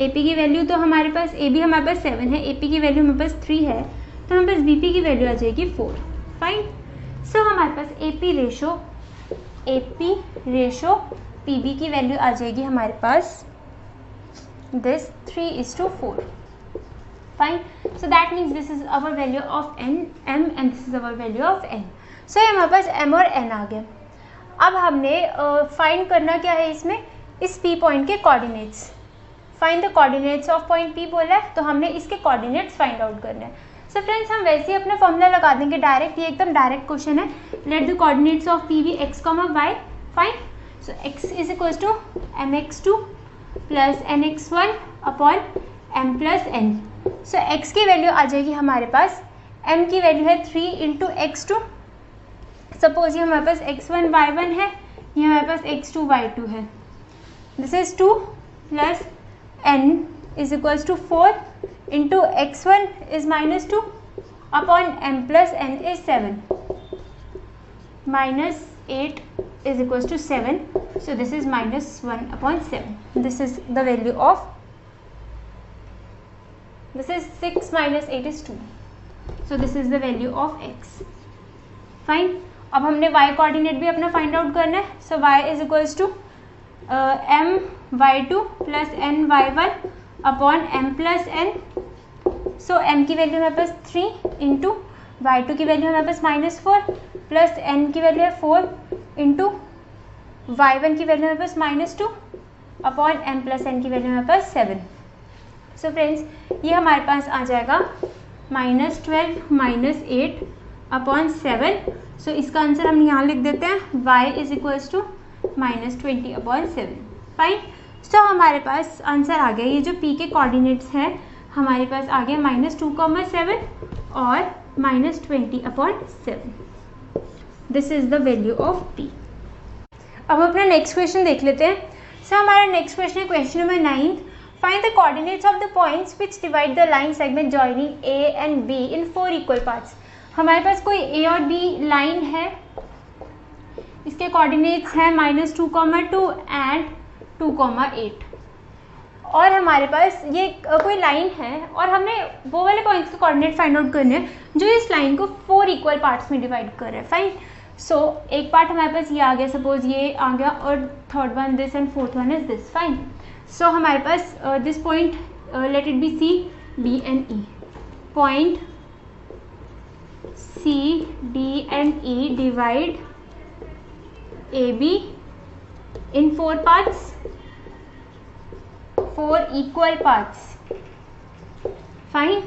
AP की वैल्यू तो हमारे पास AB हमारे पास 7 है, AP की वैल्यू हमारे पास 3 है तो हमारे पास BP की वैल्यू आ जाएगी 4. फाइन. सो हमारे पास AP रेशो PB की वैल्यू आ जाएगी हमारे पास this 3:4. Fine. So that means this is our value of m and this is our value of n. So ये हमारे पास m और n आ गए. अब हमने फाइंड करना क्या है इसमें, इस P पॉइंट के coordinates. Find the coordinates of point P बोला है तो हमने इसके कोऑर्डिनेट्स फाइंड आउट करना है. सो फ्रेंड्स हम वैसे ही अपना फॉर्मूला लगा देंगे डायरेक्ट, ये एकदम डायरेक्ट क्वेश्चन है. Let the coordinates of P be x, y. Fine. So x is equals to mx2 plus nx1 upon m plus n. So x की वैल्यू आ जाएगी हमारे पास, m की वैल्यू है 3 × x2. सपोज ये हमारे पास x1 y1 है, ये हमारे पास x2 y2 है. This is 2 plus n is equals to 4 into x1 is -2 upon m plus n is 7. -8 is equals to 7. So this is -1/7. This is the value of, this is 6 - 8 is 2. So this is the value of x. Fine. अब हमने y कोऑर्डिनेट भी अपना फाइंड आउट करना है. So y is equals to m y2 plus n y1 upon m plus n. So m की वैल्यू हमारे पास 3 इंटू y2 की वैल्यू हमारे पास -4 प्लस n की वैल्यू है 4 इंटू y1 की वैल्यू हमारे पास -2 अपॉन m प्लस n की वैल्यू हमारे पास 7. सो फ्रेंड्स ये हमारे पास आ जाएगा -12 - 8 अपॉन 7. सो इसका आंसर हम यहाँ लिख देते हैं y is equals to -20/7. Fine. So हमारे पास आंसर आ गया. ये जो p के कोऑर्डिनेट्स हैं हमारे पास आ गया -2,7 और -20/7. This is the value of p. अब हम अपना नेक्स्ट क्वेश्चन देख लेते हैं। सो हमारा नेक्स्ट क्वेश्चन है question number 9। Find the coordinates of the points which divide the line segment joining A and B in 4 equal parts. हमारे पास कोई ए और बी लाइन है, इसके कोऑर्डिनेट्स हैं -2,2 एंड 2,8 और हमारे पास ये कोई लाइन है और हमने वो वाले पॉइंट्स के कोऑर्डिनेट फाइंड आउट करने हैं जो इस लाइन को 4 इक्वल पार्ट्स में डिवाइड कर रहे हैं। फाइन। सो एक पार्ट हमारे पास ये आ गया, सपोज ये आ गया, और third one this and fourth one is this. Fine. So हमारे पास this point let it be C D and E. Point C D and E divide A B in 4 parts, 4 equal parts. Fine.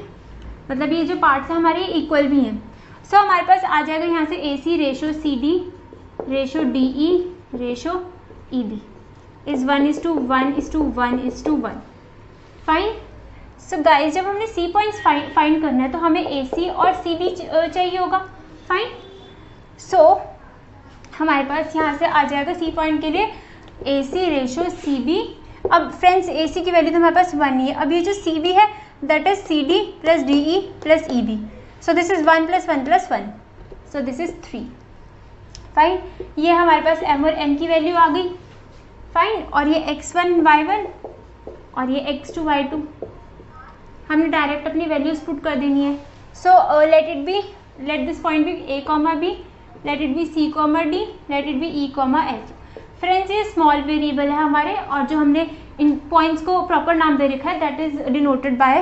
मतलब ये जो पार्ट्स हैं हमारे इक्वल भी हैं। सो हमारे पास आ जाएगा यहाँ से A C ratio C D ratio D E ratio E B is 1:1:1:1। Fine. So guys जब हमने सी पॉइंट्स फाइंड करना है तो हमें ए सी और सी बी चाहिए होगा। फाइन। सो हमारे पास यहाँ से आ जाएगा सी पॉइंट के लिए ए सी रेशो सी बी। अब फ्रेंड्स ए सी की वैल्यू तो हमारे पास 1 ही है। अब ये जो सी बी है that is C D plus D E plus E B. So this is 1 + 1 + 1, so this is 3। Fine. ये हमारे पास m और n की वैल्यू आ गई। फाइन। और ये x1 y1 और ये x2 y2 हमने डायरेक्ट अपनी वैल्यूज पुट कर देनी है। So let this point be a, b, let it be c, d, let it be e, f। Friends ये स्मॉल वेरिएबल है हमारे और जो हमने इन पॉइंट्स को प्रॉपर नाम दे रखा है that is denoted by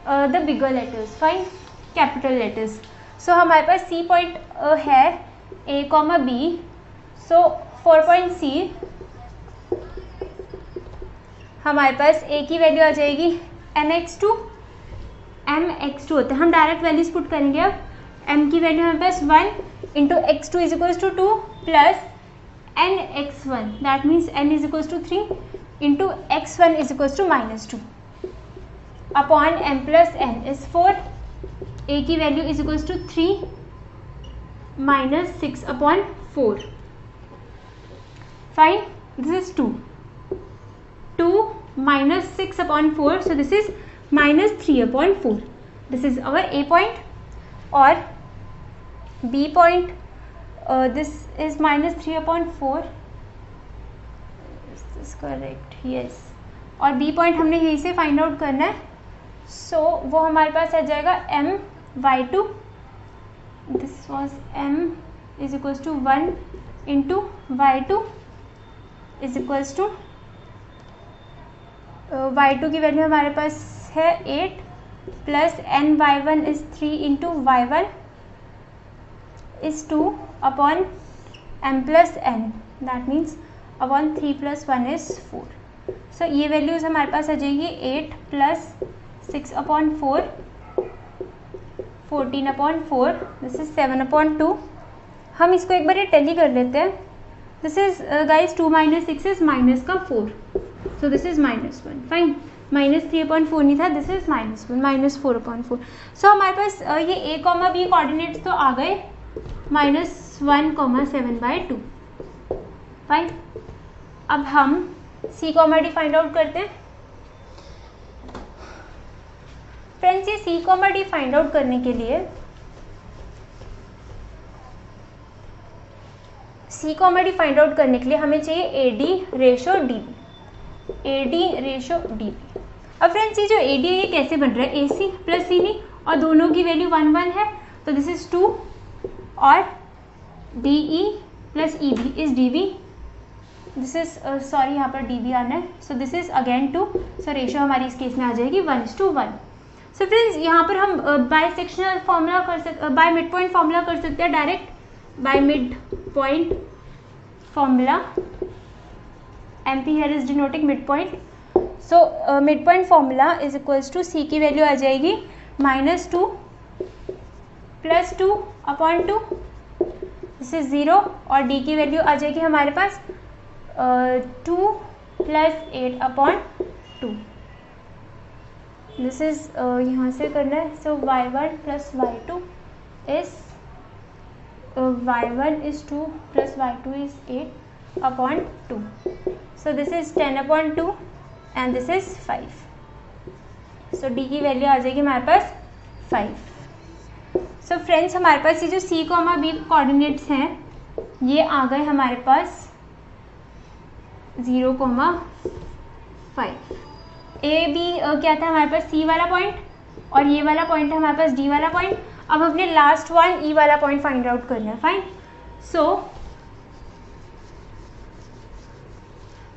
the bigger letters. Fine. Capital letters. So हमारे पास सी पॉइंट है a, b। सो 4 पॉइंट सी हमारे पास a की वैल्यू आ जाएगी mx2 होता है। हम डायरेक्ट वैल्यूज पुट करेंगे। अब m की वैल्यू हमारे पास 1 × x2 = 2 plus nx1 that means n = 3 × x1 = -2 upon m + n is 4। a की वैल्यू is equals to 3 - 6/4। Fine. This is 2 - 6/4, so this is -3/4. This is our a point और b point this is -3/4. Is this correct? Yes. और b point हमने यहीं से फाइंड आउट करना है। सो वो हमारे पास आ जाएगा my2, this was m = 1 × y2 = y2 की वैल्यू हमारे पास है 8 plus ny1 is 3 × y1 is 2 upon m + n that means upon 3 + 1 is 4। सो ये वैल्यूज हमारे पास आ जाएगी 8 + 6/4 14/4, दिस इज 7/2। हम इसको एक बार ये टैली कर लेते हैं। This is guys 2 - 6 is -4, so this is -1। Fine. -3/4 नहीं था, दिस इज -1 -4/4। सो हमारे पास ये a, b कोऑर्डिनेट्स तो आ गए -1,7/2। फाइन। अब हम c, d फाइंड आउट करते हैं। फ्रेंड्स ये c, d फाइंड आउट करने के लिए हमें चाहिए AD ratio DB। AD ratio DB। अब फ्रेंड्स ये जो AD है ये कैसे बन रहा है? AC + CD और दोनों की वैल्यू 1 1 है, तो दिस इज 2 और DE + EB is DB। This is sorry यहाँ पर DB आना है, so this is again 2। So ratio हमारी इस केस में आ जाएगी 1:1। सो फ्रेंड्स यहाँ पर हम by sectional formula by mid point formula कर सकते हैं direct. By mid point formula, MP here is denoting mid point. So mid point formula is equals to C की वैल्यू आ जाएगी -2 + 2/2, दिस इज 0 और D की वैल्यू आ जाएगी हमारे पास 2 + 8/2। दिस इज यहाँ से करना है। सो y1 + y2 is y1 is 2 + y2 is 8 upon 2. So this is 10 upon 2 and this is 5. So D की वैल्यू आ जाएगी हमारे पास 5. सो फ्रेंड्स हमारे पास ये जो सी कॉमा बी कोऑर्डिनेट्स हैं ये आ गए हमारे पास 0,5. ए बी क्या था हमारे पास सी वाला पॉइंट और ये वाला पॉइंट है हमारे पास डी वाला पॉइंट. अब हमने लास्ट वन ई वाला पॉइंट फाइंड आउट करना है. फाइन. सो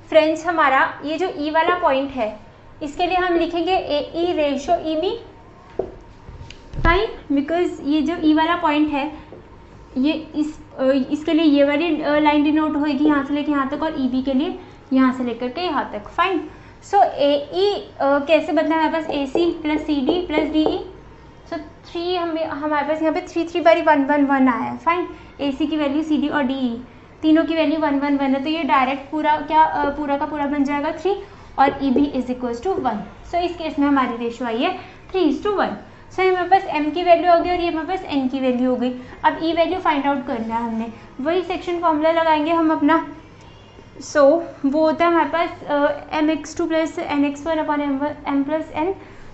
फ्रेंड्स हमारा ये जो ई वाला पॉइंट है इसके लिए हम लिखेंगे A E ratio E B. Fine. Because ये जो ई वाला पॉइंट है ये इसके लिए ये वाली लाइन डिनोट होगी यहाँ से लेकर यहाँ तक और ई बी के लिए यहाँ से लेकर के यहाँ तक. फाइन. सो ए ई कैसे बनता है हमारे पास A C plus C D plus D E. So 3 हमारे पास यहाँ पे 3 बारी 1 1 1 आया है. फाइन. ए सी की वैल्यू सी डी और डी ई तीनों की वैल्यू 1 1 1 है तो ये डायरेक्ट पूरा पूरा का पूरा बन जाएगा 3 और E B is equals to 1. So इस केस में हमारी रेशो आई है 3:1. सो हमारे पास m की वैल्यू हो गई और ये हमारे पास n की वैल्यू हो गई. अब e वैल्यू फाइंड आउट करना है हमने. वही सेक्शन फॉर्मूला लगाएंगे हम अपना. सो वो होता है हमारे पास mx2 plus nx1 upon m plus n.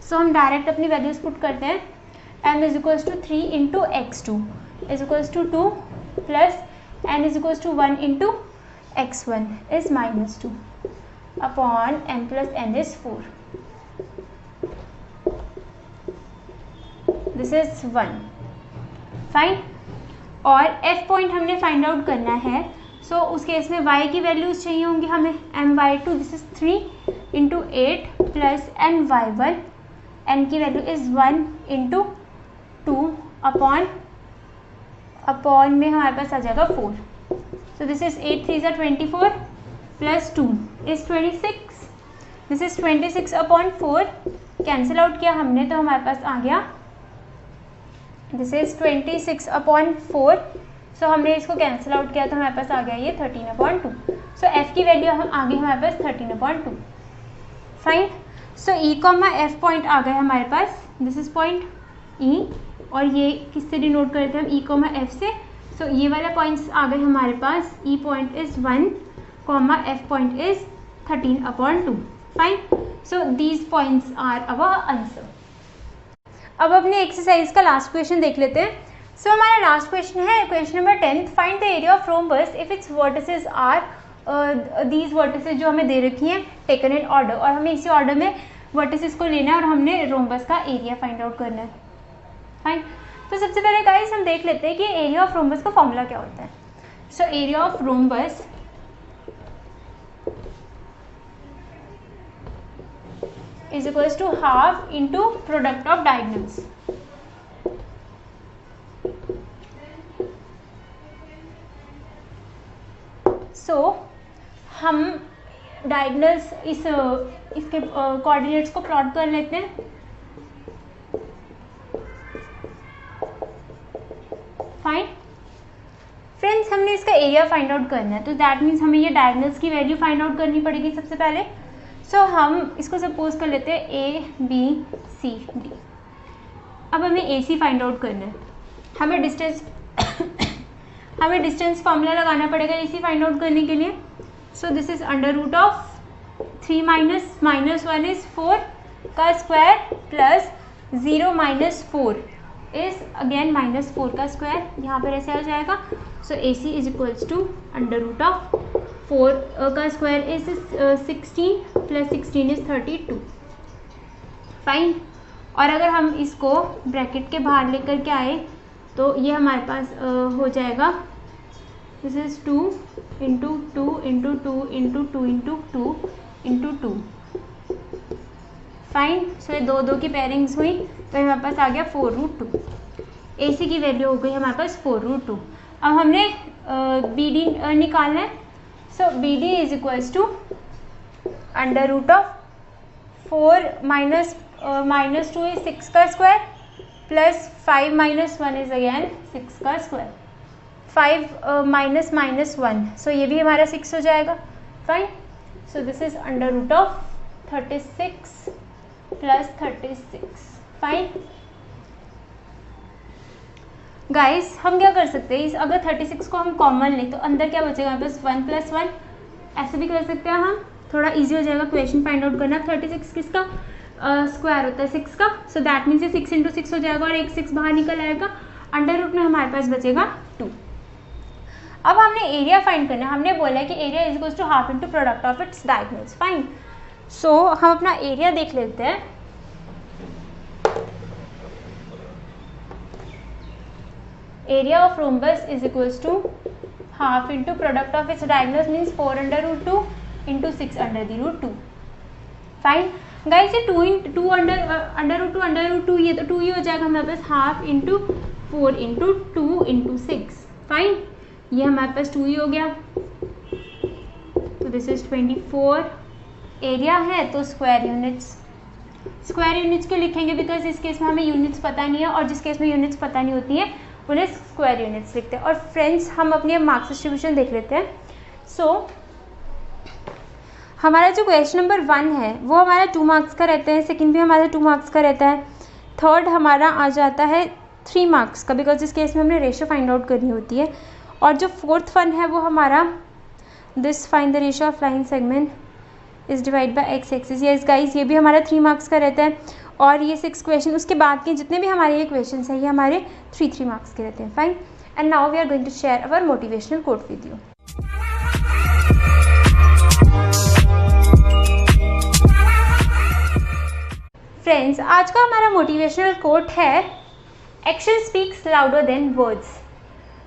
So हम डायरेक्ट अपनी वैल्यूज पुट करते हैं. m is equals to 3 into x2 is equals to 2 plus n is equals to 1 into x1 is -2 upon m plus n is 4. This is 1. Fine. और f पॉइंट हमने फाइंड आउट करना है. सो उस केस में y की वैल्यूज चाहिए होंगी हमें. my2 this is 3 into 8 plus ny1 n की वैल्यू इज 1 इंटू 2 अपॉन में हमारे पास आ जाएगा 4. सो this is 8 3 24 plus 2 is 26. This is 26 upon 4. Cancel out किया हमने तो हमारे पास आ गया दिस इज 26 अपॉन 4. सो हमने इसको कैंसिल आउट किया तो हमारे पास आ गया ये 13/2. सो f की वैल्यू आ गई हमारे पास 13/2. फाइन. सो e कॉमा f पॉइंट आ गए हमारे पास. दिस इज पॉइंट e और ये किससे डिनोट करते हैं हम e कॉमा f से. सो ये वाला पॉइंट्स आ गए हमारे पास. e point is 1 comma f point is 13/2. Fine. So these points are our answer. अब अपने एक्सरसाइज का लास्ट क्वेश्चन देख लेते हैं. सो हमारा लास्ट क्वेश्चन है question number 10. Find the area of rhombus if its vertices are these vertices जो हमें दे रखी हैं टेकन इन ऑर्डर और हमें इसी ऑर्डर में वर्टिसेस को लेना है और हमने रोम्बस का एरिया फाइंड आउट करना है. फाइन. तो सबसे पहले गाइस हम देख लेते हैं कि एरिया ऑफ रोम्बस का फॉर्मूला क्या होता है. So area of rhombus is equals to half into product of diagonals. So हम डायगनल्स इसके कोऑर्डिनेट्स को प्लॉट कर लेते हैं. फाइन. फ्रेंड्स हमने इसका एरिया फाइंड आउट करना है तो दैट मीन्स हमें ये डायगनल्स की वैल्यू फाइंड आउट करनी पड़ेगी सबसे पहले. सो हम इसको सपोज कर लेते हैं ए बी सी डी. अब हमें ए सी फाइंड आउट करना है. हमें डिस्टेंस फार्मूला लगाना पड़ेगा ए सी फाइंड आउट करने के लिए. So this is under root of 3 minus -1 is 4 का square plus 0 minus 4 is again -4 का स्क्वायर. यहाँ पर ऐसे आ जाएगा. So A C is equals to under root of 4 का square is 16 plus 16 is 32. Fine. और अगर हम इसको ब्रैकेट के बाहर लेकर के आए तो ये हमारे पास हो जाएगा this is 2 into 2 into 2 into 2 into 2 into 2. Fine. So ये 2 की पेयरिंग्स हुई तो हमारे पास आ गया 4√2. ए सी की वैल्यू हो गई हमारे पास 4√2. अब हमने बी डी निकालना है. So B D is equals to under root of 4 minus -2 is 6 का square plus 5 minus 1 is again 6 का स्क्वायर. 5 माइनस -1 सो ये भी हमारा 6 हो जाएगा. Fine. So this is under root of 36 plus 36. Fine. Guys हम क्या कर सकते हैं, इस अगर 36 को हम कॉमन लें तो अंदर क्या बचेगा हमारे पास 1 + 1, ऐसे भी कर सकते हैं हम, थोड़ा इजी हो जाएगा क्वेश्चन फाइंड आउट करना। 36 किसका स्क्वायर होता है 6 का, सो दैट मीन्स ये 6 × 6 हो जाएगा और एक 6 बाहर निकल आएगा, अंडर रूट में हमारे पास बचेगा 2। अब हमने एरिया फाइंड करना है, हमने बोला है कि area is equals to half into product of its diagonals, fine. So हम अपना एरिया देख लेते हैं। Area of rhombus is equals to half into product of its diagonals means 4√2 into 6√2, fine. Guys ये 2 √2 ये तो 2 ही हो जाएगा हमारे पास, half into 4 into 2 into 6, fine. ये हमारे पास 2 ही हो गया, तो दिस इज 24। एरिया है तो स्क्वायर यूनिट्स क्यों लिखेंगे, बिकॉज इस केस में हमें यूनिट्स पता नहीं है, और जिस केस में यूनिट्स पता नहीं होती है उन्हें स्क्वायर यूनिट्स लिखते हैं। और फ्रेंड्स हम अपनी मार्क्स डिस्ट्रीब्यूशन देख लेते हैं। सो हमारा जो क्वेश्चन नंबर 1 है वो हमारा 2 मार्क्स का रहता है, सेकंड भी हमारा 2 मार्क्स का रहता है, थर्ड हमारा आ जाता है 3 मार्क्स का, बिकॉज इस केस में हमने रेशियो फाइंड आउट करनी होती है। और जो फोर्थ वन है वो हमारा this find the ratio of line segment is divide by x axis. Yes guys ये भी हमारा 3 मार्क्स का रहता है, और ये 6 क्वेश्चन उसके बाद के जितने भी हमारे ये क्वेश्चन हैं ये हमारे 3 मार्क्स के रहते हैं, fine. And now we are going to share our motivational quote with you. Friends आज का हमारा मोटिवेशनल कोट है, action speaks louder than words.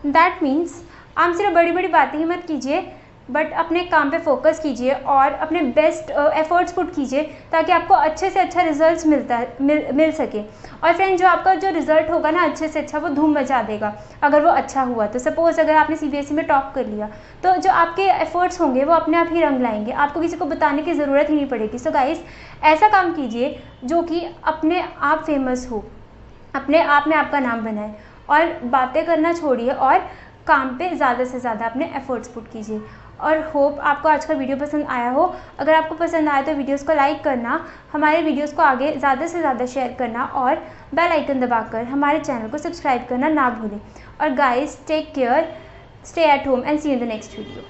That means आप सिर्फ बड़ी बड़ी बातें ही मत कीजिए, बट अपने काम पे फोकस कीजिए और अपने बेस्ट एफर्ट्स पुट कीजिए ताकि आपको अच्छे से अच्छा रिजल्ट्स मिल सके। और फ्रेंड जो आपका जो रिजल्ट होगा ना अच्छे से अच्छा, वो धूम मचा देगा अगर वो अच्छा हुआ तो। सपोज अगर आपने CBSE में टॉप कर लिया तो जो आपके एफर्ट्स होंगे वो अपने आप ही रंग लाएंगे, आपको किसी को बताने की ज़रूरत ही नहीं पड़ेगी। सो गाइस ऐसा काम कीजिए जो कि अपने आप फेमस हो, अपने आप में आपका नाम बनाए, और बातें करना छोड़िए और काम पे ज़्यादा से ज़्यादा अपने एफर्ट्स पुट कीजिए। और होप आपको आज का वीडियो पसंद आया हो। अगर आपको पसंद आया तो वीडियोस को लाइक करना, हमारे वीडियोस को आगे ज़्यादा से ज़्यादा शेयर करना, और बेल आइकन दबाकर हमारे चैनल को सब्सक्राइब करना ना भूलें। और guys take care, stay at home and see you in the next video.